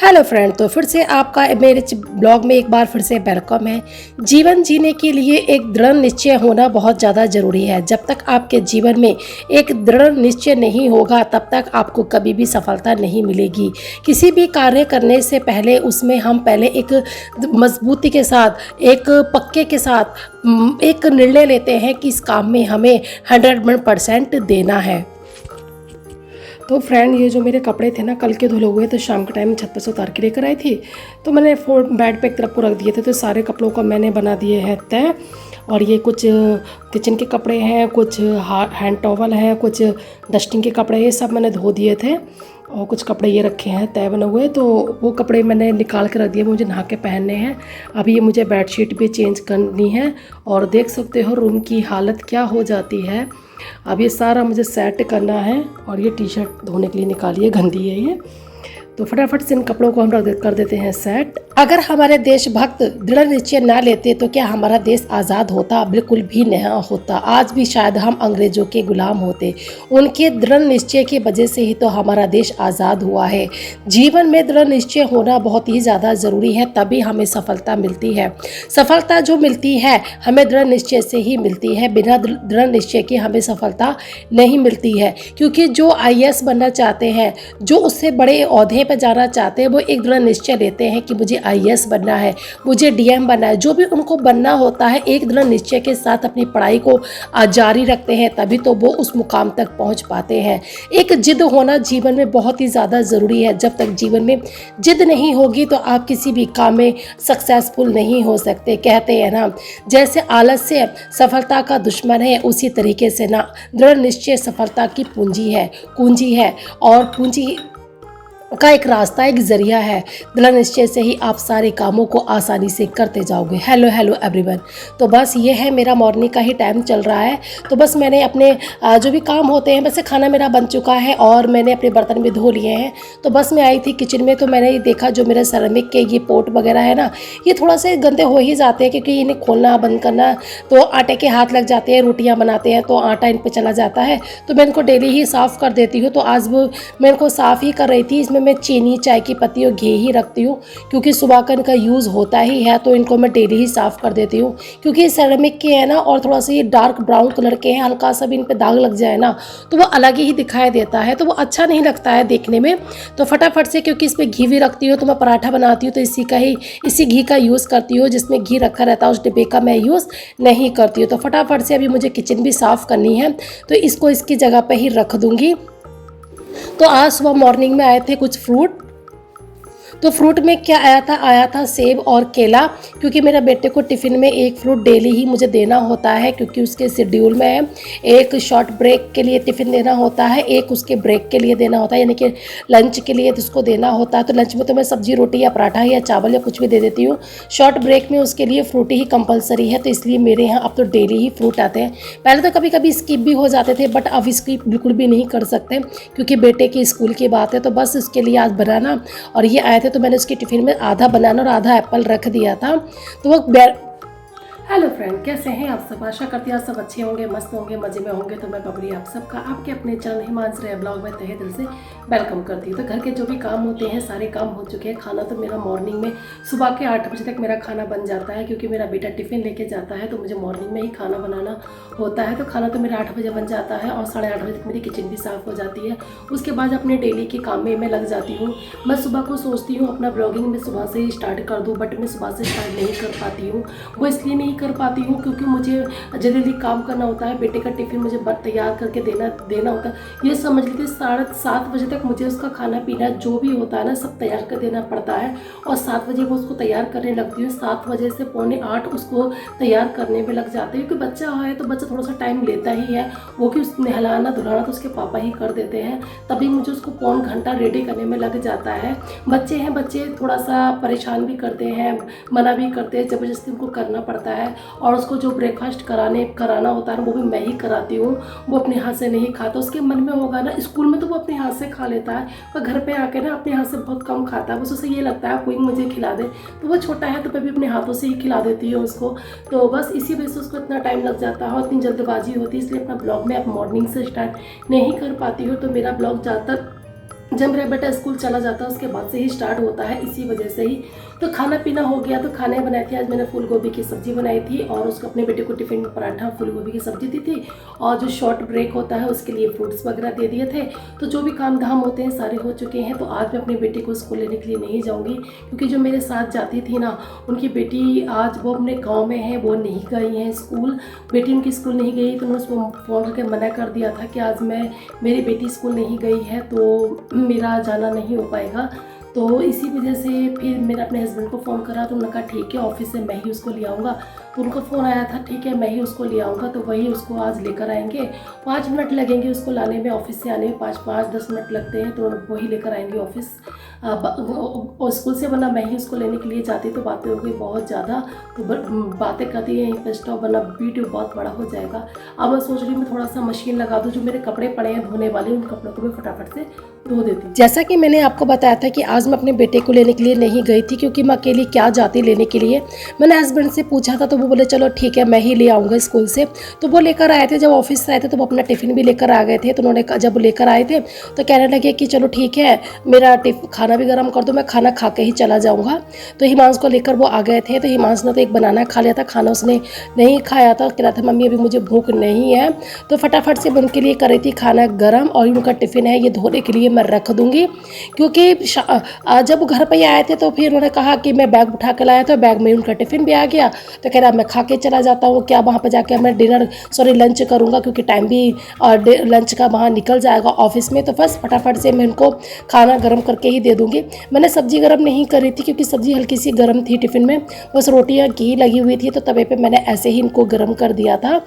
Hello friend, तो फिर से आपका मेरे ब्लॉग में एक बार फिर से वेलकम है। जीवन जीने के लिए एक दृढ़ निश्चय होना बहुत ज़्यादा ज़रूरी है। जब तक आपके जीवन में एक दृढ़ निश्चय नहीं होगा तब तक आपको कभी भी सफलता नहीं मिलेगी। किसी भी कार्य करने से पहले उसमें हम पहले एक मजबूती के साथ, एक पक्के के साथ एक निर्णय लेते हैं कि इस काम में हमें 100% देना है। तो फ्रेंड, ये जो मेरे कपड़े थे ना कल के धुले हुए, तो शाम के टाइम छत पर से उतार के लेकर आई थी। तो मैंने बेड पे एक तरफ को रख दिए थे, तो सारे कपड़ों को मैंने बना दिए हैं तय। और ये कुछ किचन के कपड़े हैं, कुछ हैंड टॉवल है, कुछ डस्टिंग के कपड़े, ये सब मैंने धो दिए थे। और कुछ कपड़े ये रखे हैं तय बने हुए, तो वो कपड़े मैंने निकाल के रख दिए, मुझे नहा के पहनने हैं। अभी ये मुझे बेडशीट भी चेंज करनी है। और देख सकते हो रूम की हालत क्या हो जाती है। अब ये सारा मुझे सेट करना है। और ये टी शर्ट धोने के लिए निकाली है, गंदी है ये, तो फटाफट से इन कपड़ों को हम कर देते हैं सेट। अगर हमारे देशभक्त दृढ़ निश्चय ना लेते तो क्या हमारा देश आज़ाद होता? बिल्कुल भी नहीं होता। आज भी शायद हम अंग्रेजों के गुलाम होते। उनके दृढ़ निश्चय की वजह से ही तो हमारा देश आज़ाद हुआ है। जीवन में दृढ़ निश्चय होना बहुत ही ज़्यादा ज़रूरी है, तभी हमें सफलता मिलती है। सफलता जो मिलती है हमें दृढ़ निश्चय से ही मिलती है। बिना दृढ़ निश्चय के हमें सफलता नहीं मिलती है। क्योंकि जो IAS बनना चाहते हैं, जो उससे बड़े ओहदे पे जाना चाहते हैं, वो एक दृढ़ निश्चय लेते हैं कि मुझे IAS बनना है, मुझे DM बनना है। जो भी उनको बनना होता है, एक दृढ़ निश्चय के साथ अपनी पढ़ाई को जारी रखते हैं, तभी तो वो उस मुकाम तक पहुंच पाते हैं। एक जिद होना जीवन में बहुत ही ज़्यादा ज़रूरी है। जब तक जीवन में जिद नहीं होगी तो आप किसी भी काम में सक्सेसफुल नहीं हो सकते। कहते हैं ना, जैसे आलस्य सफलता का दुश्मन है, उसी तरीके से ना दृढ़ निश्चय सफलता की कुंजी है। और पूंजी का एक रास्ता, एक जरिया है। दृढ़ निश्चय से ही आप सारे कामों को आसानी से करते जाओगे। Hello everyone. तो बस ये है, मेरा मॉर्निंग का ही टाइम चल रहा है। तो बस मैंने अपने जो भी काम होते हैं, वैसे खाना मेरा बन चुका है और मैंने अपने बर्तन भी धो लिए हैं। तो बस मैं आई थी किचन में, तो मैंने ये देखा जो मेरे सेरेमिक के ये पोट वगैरह है ना, ये थोड़ा से गंदे हो ही जाते हैं, क्योंकि इन्हें खोलना बंद करना तो आटे के हाथ लग जाते हैं। रोटियाँ बनाते हैं तो आटा इन पर चला जाता है, तो मैं इनको डेली ही साफ़ कर देती हूँ। तो आज वो मैं इनको साफ़ ही कर रही थी। इसमें मैं चीनी, चाय की पत्ती और घी ही रखती हूँ, क्योंकि सुबह का इनका यूज़ होता ही है। तो इनको मैं डेली ही साफ़ कर देती हूँ, क्योंकि ये सेरेमिक के हैं ना, और थोड़ा सा ये डार्क ब्राउन कलर के हैं। हल्का सा भी इन पे दाग लग जाए ना तो वो अलग ही दिखाई देता है, तो वो अच्छा नहीं लगता है देखने में। तो फटाफट से, क्योंकि इस पर घी भी रखती हूँ, तो मैं पराठा बनाती हूँ तो इसी घी का यूज़ करती हूँ। जिसमें घी रखा रहता है उस डिब्बे का मैं यूज़ नहीं करती हूँ। तो फटाफट से अभी मुझे किचन भी साफ़ करनी है, तो इसको इसकी जगह पर ही रख दूँगी। तो आज सुबह मॉर्निंग में आए थे कुछ फ्रूट। तो फ्रूट में क्या आया था सेब और केला, क्योंकि मेरे बेटे को टिफ़िन में एक फ्रूट डेली ही मुझे देना होता है, क्योंकि उसके शेड्यूल में है। एक शॉर्ट ब्रेक के लिए टिफ़िन देना होता है, एक उसके ब्रेक के लिए देना होता है, यानी कि लंच के लिए उसको देना होता है। तो लंच में तो मैं सब्जी, रोटी या पराठा या चावल या कुछ भी दे देती हूँ। शॉर्ट ब्रेक में उसके लिए फ्रूट ही कंपलसरी है, तो इसलिए मेरे यहाँ अब तो डेली ही फ्रूट आते हैं। पहले तो कभी कभी स्किप भी हो जाते थे, बट अब स्किप बिल्कुल भी नहीं कर सकते, क्योंकि बेटे की स्कूल की बात है। तो बस उसके लिए आज बनाना, और ये आए थे तो मैंने उसके टिफ़िन में आधा बनाना और आधा एप्पल रख दिया था। तो वो हेलो फ्रेंड, कैसे हैं आप सब? आशा करती हूँ आप सब अच्छे होंगे, मस्त होंगे, मज़े में होंगे। तो मैं बबली आप सबका आपके अपने चैनल हिमांश ब्लॉग में तहे दिल से वेलकम करती हूँ। तो घर के जो भी काम होते हैं सारे काम हो चुके हैं। खाना तो मेरा मॉर्निंग में सुबह के 8 बजे तक मेरा खाना बन जाता है, क्योंकि मेरा बेटा टिफ़िन लेके जाता है, तो मुझे मॉर्निंग में ही खाना बनाना होता है। तो खाना तो मेरा 8 बजे बन जाता है और 8:30 बजे तक मेरी किचन भी साफ़ हो जाती है। उसके बाद अपने डेली के काम में मैं लग जाती हूँ। मैं सुबह को सोचती हूँ अपना ब्लॉगिंग में सुबह से ही स्टार्ट कर दूँ, बट मैं सुबह से स्टार्ट नहीं कर पाती हूँ। वो इसलिए नहीं कर पाती हूँ क्योंकि मुझे जल्दी काम करना होता है। बेटे का टिफ़िन मुझे तैयार करके देना होता है। ये समझ लीजिए 7:30 बजे तक मुझे उसका खाना पीना जो भी होता है ना सब तैयार कर देना पड़ता है, और 7 बजे वो उसको तैयार करने लगती हूँ। 7 बजे से 7:45 उसको तैयार करने में लग जाते हैं, क्योंकि बच्चा है तो बच्चा थोड़ा सा टाइम लेता ही है। वो कि उसको नहलाना धुलाना तो उसके पापा ही कर देते हैं, तभी मुझे उसको पौन घंटा रेडी करने में लग जाता है। बच्चे हैं, बच्चे थोड़ा सा परेशान भी करते हैं, मना भी करते हैं, ज़बरदस्ती उनको करना पड़ता है। और उसको जो ब्रेकफास्ट कराना होता है वो भी मैं ही कराती हूँ। वो अपने हाथ से नहीं खाता। उसके मन में होगा ना, स्कूल में तो वो अपने हाथ से खा लेता है, पर घर पे आके ना अपने हाथ से बहुत कम खाता है। बस उसे ये लगता है कोई मुझे खिला दे, तो वो छोटा है तो मैं भी अपने हाथों से ही खिला देती हूँ उसको। तो बस इसी वजह से उसको इतना टाइम लग जाता है और इतनी जल्दबाजी होती है, इसलिए अपना ब्लॉग में अब मॉर्निंग से स्टार्ट नहीं कर पाती हूँ। तो मेरा ब्लॉग ज़्यादातर जब मेरा बेटा स्कूल चला जाता है उसके बाद से ही स्टार्ट होता है, इसी वजह से ही। तो खाना पीना हो गया, तो खाने बनाए थे आज मैंने फूल गोभी की सब्ज़ी बनाई थी और उसको अपने बेटे को टिफ़िन में पराठा फूल गोभी की सब्ज़ी दी थी और जो शॉर्ट ब्रेक होता है उसके लिए फ्रूट्स वगैरह दे दिए थे। तो जो भी काम धाम होते हैं सारे हो चुके हैं। तो आज मैं अपने बेटे को स्कूल लेने के लिए नहीं जाऊँगी, क्योंकि जो मेरे साथ जाती थी ना, उनकी बेटी आज वो अपने गाँव में है, वो नहीं गई हैं स्कूल। बेटी उनकी स्कूल नहीं गई तो उन्होंने उसको फ़ोन करके मना कर दिया था कि आज मेरी बेटी स्कूल नहीं गई है तो मेरा जाना नहीं हो पाएगा। तो इसी वजह से फिर मैंने अपने हस्बैंड को फ़ोन करा तो उन्होंने कहा ठीक है ऑफिस से मैं ही उसको ले आऊँगा। तो उनका फ़ोन आया था, ठीक है मैं ही उसको ले आऊँगा। तो वही उसको आज लेकर आएंगे। 5 मिनट लगेंगे उसको लाने में, ऑफिस से आने में 5-10 मिनट लगते हैं। तो वही लेकर आएंगे ऑफिस और स्कूल से, वरना मैं ही उसको लेने के लिए जाती तो बातें हो गई बहुत ज़्यादा। तो बातें करती है यहीं पर स्टॉप, वरना वीडियो बहुत बड़ा हो जाएगा। अब मैं सोच रही हूँ मैं थोड़ा सा मशीन लगा दूँ, जो मेरे कपड़े पड़े हैं धोने वाले उन कपड़ों को मैं फटाफट से धो देती हूँ। जैसा कि मैंने आपको बताया था कि आज मैं अपने बेटे को लेने के लिए नहीं गई थी, क्योंकि मैं अकेली क्या जाती लेने के लिए। मैंने हस्बैंड से पूछा था तो वो बोले चलो ठीक है मैं ही ले आऊँगा स्कूल से। तो वो लेकर आए थे, जब ऑफिस से आए थे तो वो अपना टिफ़िन भी लेकर आ गए थे। तो उन्होंने जब लेकर आए थे तो कहने लगे कि चलो ठीक है मेरा खाना भी गर्म कर दो, मैं खाना खा के ही चला जाऊँगा। तो हिमांश को लेकर वो आ गए थे। तो हिमांश ने तो एक बनाना खा लिया था, खाना उसने नहीं खाया था। कह रहा था मम्मी अभी मुझे भूख नहीं है। तो फटाफट से मैं उनके लिए कर रही थी खाना गर्म, और उनका टिफ़िन है ये धोने के लिए मैं रख दूँगी, क्योंकि जब घर पे आए थे तो फिर उन्होंने कहा कि मैं बैग उठा के लाया था, बैग में उनका टिफ़िन भी आ गया। तो कह रहा मैं खा के चला जाता हूँ, क्या वहाँ पर जाकर मैं लंच करूँगा, क्योंकि टाइम भी लंच का वहाँ निकल जाएगा ऑफिस में। तो बस फटाफट से मैं उनको खाना गर्म करके ही दे दूँगी। मैंने सब्ज़ी गर्म नहीं करी थी, क्योंकि सब्ज़ी हल्की सी गर्म थी टिफ़िन में, बस रोटियाँ घी लगी हुई थी तो तवे पे मैंने ऐसे ही इनको गर्म कर दिया था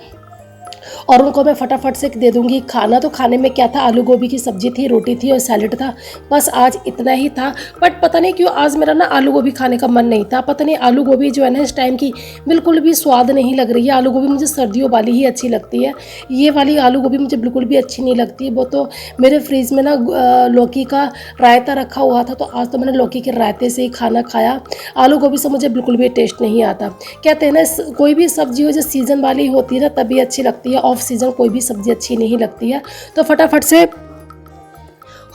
और उनको मैं फटाफट से दे दूँगी खाना। तो खाने में क्या था, आलू गोभी की सब्ज़ी थी, रोटी थी और सैलेड था, बस आज इतना ही था। बट पता नहीं क्यों आज मेरा ना आलू गोभी खाने का मन नहीं था। पता नहीं आलू गोभी जो है ना इस टाइम की बिल्कुल भी स्वाद नहीं लग रही है। आलू गोभी मुझे सर्दियों वाली ही अच्छी लगती है, ये वाली आलू गोभी मुझे बिल्कुल भी अच्छी नहीं लगती। वो तो मेरे फ्रिज में ना लौकी का रायता रखा हुआ था, तो आज तो मैंने लौकी के रायते से ही खाना खाया। आलू गोभी से मुझे बिल्कुल भी टेस्ट नहीं आता। कहते हैं ना कोई भी सब्जी हो जो सीज़न वाली होती है ना तभी अच्छी लगती है, ऑफ सीज़न कोई भी सब्ज़ी अच्छी नहीं लगती है। तो फटाफट से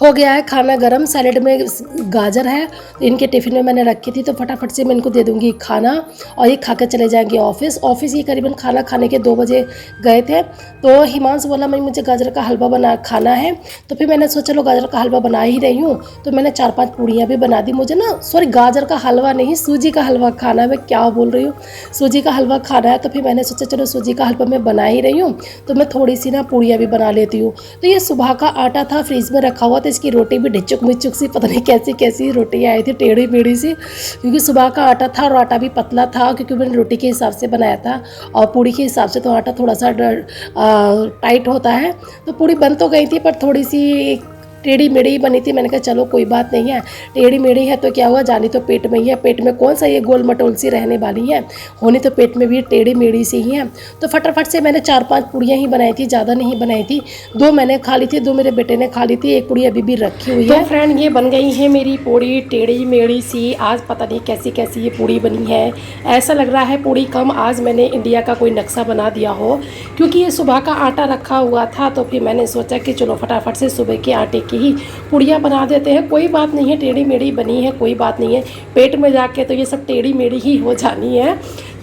हो गया है खाना गरम। सैलेड में गाजर है, इनके टिफ़िन में मैंने रखी थी, तो फटाफट से मैं इनको दे दूँगी खाना और ये खा के चले जाएंगे ऑफिस ये करीबन खाना खाने के 2 बजे गए थे। तो हिमांश बोला मैं मुझे गाजर का हलवा खाना है। तो फिर मैंने सोचा चलो गाजर का हलवा बना ही रही हूँ, तो मैंने 4-5 पूड़ियाँ भी बना दी। मुझे ना गाजर का हलवा नहीं, सूजी का हलवा खाना है। मैं क्या बोल रही हूँ, सूजी का हलवा खाना है। तो फिर मैंने सोचा चलो सूजी का हलवा मैं बना ही रही हूँ, तो मैं थोड़ी सी ना पूड़ियाँ भी बना लेती हूँ। तो ये सुबह का आटा था फ्रिज में रखा हुआ, तो इसकी रोटी भी ढिचुक मिचुक सी, पता नहीं कैसी कैसी रोटियाँ आई थी, टेढ़ी मेढ़ी सी, क्योंकि सुबह का आटा था और आटा भी पतला था, क्योंकि मैंने रोटी के हिसाब से बनाया था और पूड़ी के हिसाब से तो आटा थोड़ा सा टाइट होता है। तो पूड़ी बन तो गई थी पर थोड़ी सी टेढ़ी मेढ़ी ही बनी थी। मैंने कहा चलो कोई बात नहीं है, टेढ़ी मेढ़ी है तो क्या हुआ, जानी तो पेट में ही है, पेट में कौन सा ये गोल मटोल सी रहने वाली है, होनी तो पेट में भी टेढ़ी मेढ़ी सी ही है। तो फटाफट से मैंने 4-5 पूड़ियाँ ही बनाई थी, ज़्यादा नहीं बनाई थी। 2 मैंने खा ली थी, 2 मेरे बेटे ने खा ली थी, 1 पूड़ी अभी भी रखी हुई है। तो फ्रेंड ये बन गई है मेरी पूड़ी टेढ़ी मेढ़ी सी। आज पता नहीं कैसी कैसी ये पूड़ी बनी है, ऐसा लग रहा है पूड़ी कम आज मैंने इंडिया का कोई नक्शा बना दिया हो, क्योंकि ये सुबह का आटा रखा हुआ था। तो फिर मैंने सोचा कि चलो फटाफट से सुबह के आटे की ही पूड़ियाँ बना देते हैं। कोई बात नहीं है, टेढ़ी मेढ़ी बनी है कोई बात नहीं है, पेट में जाके तो ये सब टेढ़ी मेढ़ी ही हो जानी है।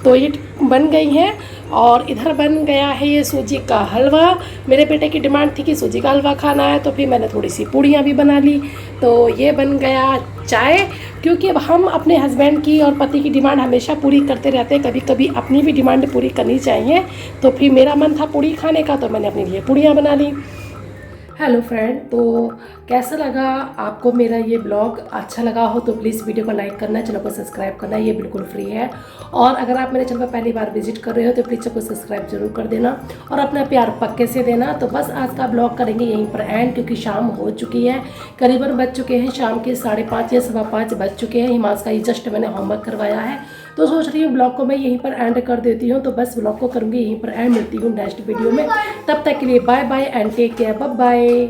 तो ये बन गई हैं। और इधर बन गया है ये सूजी का हलवा। मेरे बेटे की डिमांड थी कि सूजी का हलवा खाना है, तो फिर मैंने थोड़ी सी पूड़ियाँ भी बना ली। तो ये बन गया चाय, क्योंकि अब हम अपने हस्बैंड की और पति की डिमांड हमेशा पूरी करते रहते हैं, कभी कभी अपनी भी डिमांड पूरी करनी चाहिए। तो फिर मेरा मन था पूड़ी खाने का, तो मैंने अपने लिए पूड़ियाँ बना ली। हेलो फ्रेंड, तो कैसा लगा आपको मेरा ये ब्लॉग? अच्छा लगा हो तो प्लीज़ वीडियो को लाइक करना, चैनल को सब्सक्राइब करना, ये बिल्कुल फ्री है। और अगर आप मेरे चैनल पर पहली बार विजिट कर रहे हो तो प्लीज़ चैनल को सब्सक्राइब जरूर कर देना और अपना प्यार पक्के से देना। तो बस आज का ब्लॉग करेंगे यहीं पर एंड, क्योंकि शाम हो चुकी है, करीबन बज चुके हैं शाम के 5:30 या 5:15 बज चुके हैं। हिमांश का ये जस्ट मैंने होमवर्क करवाया है, तो सोच रही हूँ ब्लॉग को मैं यहीं पर एंड कर देती हूँ। तो बस ब्लॉग को करूँगी यहीं पर एंड, मिलती हूँ नेक्स्ट वीडियो में। तब तक के लिए bye bye and take care, bye bye.